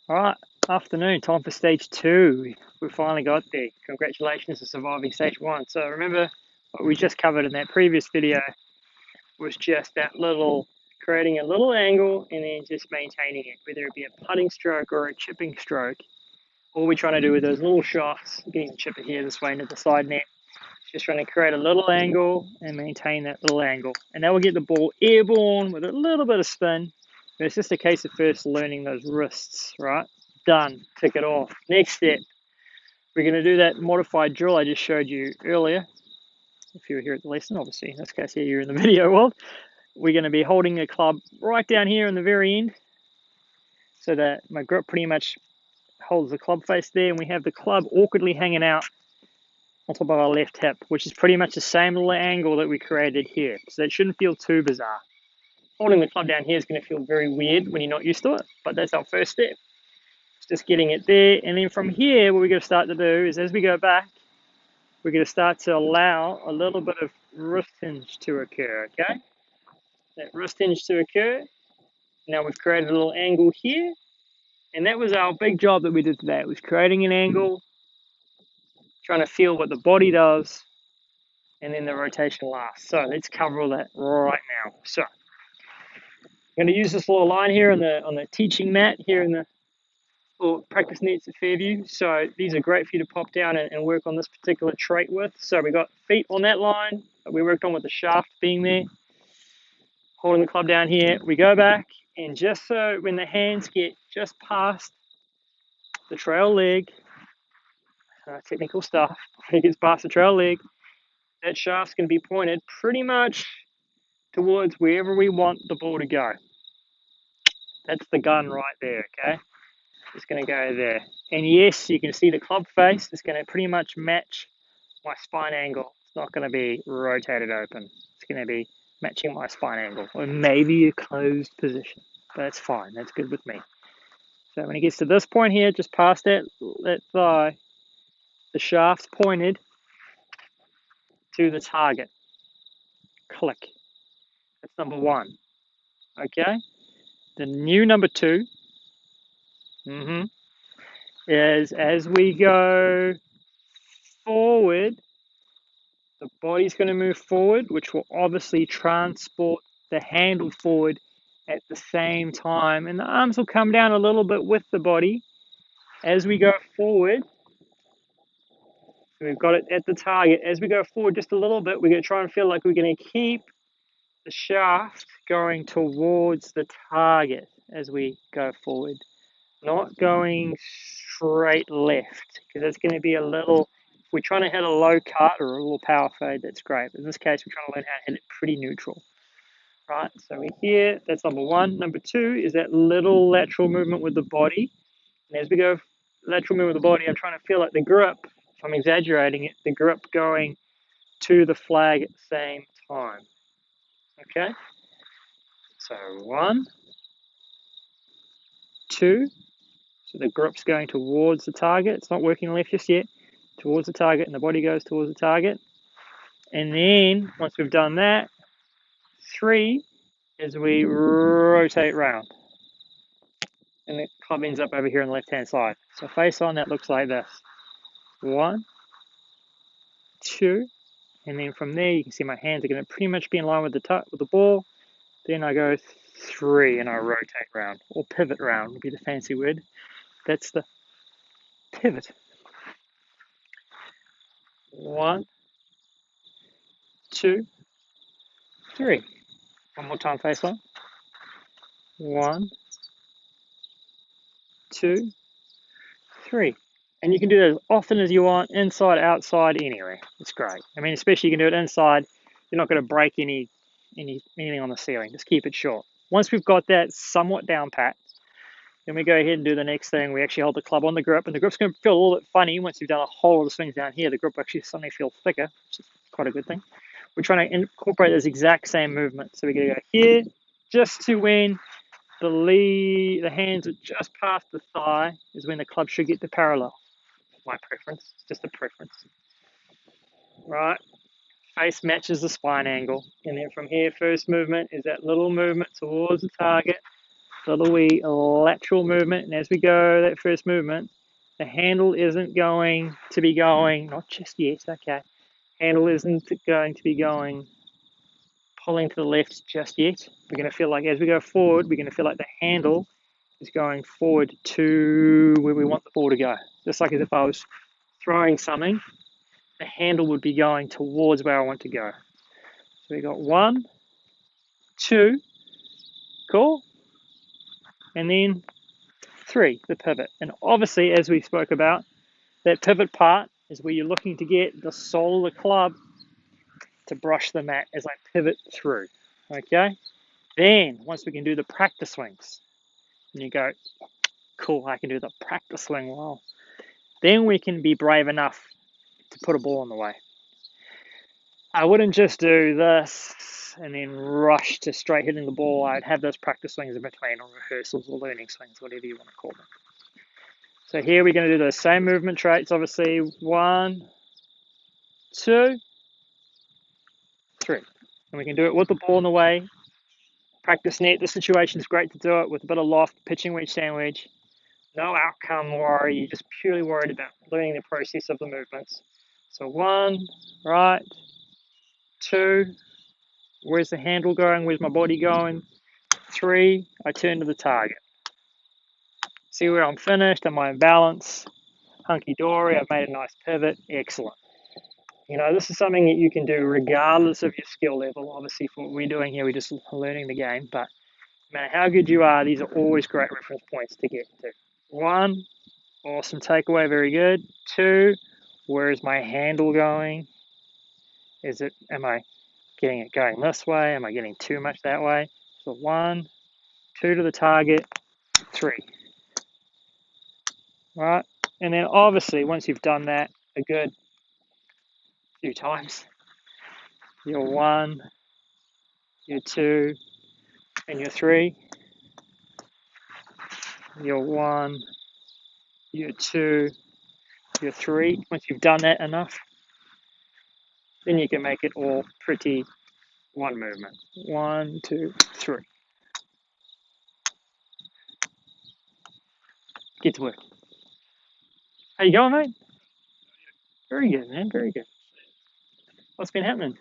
All right, afternoon, time for stage two. We finally got there. Congratulations on surviving stage one. So remember what we just covered in that previous video was just that little, creating a little angle and then just maintaining it, whether it be a putting stroke or a chipping stroke. All we're trying to do with those little shafts, you can even chip it here this way into the side net, just trying to create a little angle and maintain that little angle. And that will get the ball airborne with a little bit of spin. But it's just a case of first learning those wrists, right? Done. Tick it off. Next step, we're going to do that modified drill I just showed you earlier. If you were here at the lesson, obviously, in this case here, you're in the video world. We're going to be holding the club right down here in the very end so that my grip pretty much holds the club face there, and we have the club awkwardly hanging out on top of our left hip, which is pretty much the same little angle that we created here. So it shouldn't feel too bizarre. Holding the club down here is going to feel very weird when you're not used to it, but that's our first step. It's just getting it there, and then from here, what we're going to start to do is as we go back, we're going to start to allow a little bit of wrist hinge to occur, okay? That wrist hinge to occur. Now we've created a little angle here, and that was our big job that we did today. It was creating an angle, trying to feel what the body does, and then the rotation lasts. So let's cover all that right now. So I'm going to use this little line here on the teaching mat here in the little practice nets at Fairview. So these are great for you to pop down and work on this particular trait with. So we got feet on that line that we worked on with the shaft being there. Holding the club down here, we go back, and just so when the hands get just past the trail leg, technical stuff, when it gets past the trail leg, that shaft's going to be pointed pretty much towards wherever we want the ball to go. That's the gun right there, okay? It's going to go there. And yes, you can see the club face. It's going to pretty much match my spine angle. It's not going to be rotated open. It's going to be matching my spine angle, or maybe a closed position. But that's fine. That's good with me. So when it gets to this point here, just past that thigh, the shaft's pointed to the target. Click. That's number one. Okay? The new number two is as we go forward, the body's going to move forward, which will obviously transport the handle forward at the same time. And the arms will come down a little bit with the body as we go forward. So we've got it at the target. As we go forward just a little bit, we're going to try and feel like we're going to keep the shaft going towards the target as we go forward, not going straight left, because that's going to be a little, if we're trying to hit a low cut or a little power fade, that's great. But in this case, we're trying to learn how to hit it pretty neutral, right? So we're here, that's number one. Number two is that little lateral movement with the body. And as we go lateral movement with the body, I'm trying to feel like the grip, if I'm exaggerating it, the grip going to the flag at the same time. Okay, so 1, 2, so the grip's going towards the target. It's not working left just yet, towards the target, and the body goes towards the target. And then once we've done that, 3 is we rotate round, and the club ends up over here on the left hand side. So face on, that looks like this: 1, 2, and then from there you can see my hands are going to pretty much be in line with the ball. Then I go 3 and I rotate round, or pivot round would be the fancy word. That's the pivot. 1, 2, 3. One more time, face on. 1, 2, 3. And you can do that as often as you want, inside, outside, anywhere. It's great. I mean, especially you can do it inside. You're not going to break anything on the ceiling. Just keep it short. Once we've got that somewhat down pat, then we go ahead and do the next thing. We actually hold the club on the grip, and the grip's going to feel a little bit funny once you've done a whole lot of swings down here. The grip actually suddenly feels thicker, which is quite a good thing. We're trying to incorporate this exact same movement. So we're going to go here just to when the hands are just past the thigh is when the club should get to parallel. My preference, it's just a preference. Right, face matches the spine angle, and then from here, first movement is that little movement towards the target. little wee lateral movement, and as we go that first movement, the handle isn't going to be going, not just yet, okay, handle isn't going to be going pulling to the left just yet. We're going to feel like as we go forward, we're going to feel like the handle is going forward to where we want the ball to go. Just like as if I was throwing something, the handle would be going towards where I want to go. So we got 1, 2, cool, and then 3, the pivot. And obviously, as we spoke about, that pivot part is where you're looking to get the sole of the club to brush the mat as I pivot through. Okay? Then, once we can do the practice swings, and you go, cool, I can do the practice swing well. Then we can be brave enough to put a ball in the way. I wouldn't just do this and then rush to straight hitting the ball. I'd have those practice swings in between, or rehearsals, or learning swings, whatever you want to call them. So here we're going to do those same movement traits, obviously. 1, 2, 3. And we can do it with the ball in the way. Practice net. The situation is great to do it with a bit of loft, pitching wedge, sandwich. No outcome worry. You're just purely worried about learning the process of the movements. So 1, right. 2, where's the handle going? Where's my body going? 3, I turn to the target. See where I'm finished? Am I in balance? Hunky-dory, I've made a nice pivot. Excellent. You know, this is something that you can do regardless of your skill level. Obviously, for what we're doing here, we're just learning the game. But no matter how good you are, these are always great reference points to get to. 1, awesome takeaway, very good. 2, where is my handle going? Am I getting it going this way? Am I getting too much that way? So 1, 2 to the target, 3. Right? And then obviously, once you've done that a good few times, your 1, your 2, and your 3, your 1, your 2, your 3. Once you've done that enough, then you can make it all pretty one movement. 1, 2, 3. Get to work. How you going, mate? Very good, man. Very good. What's been happening?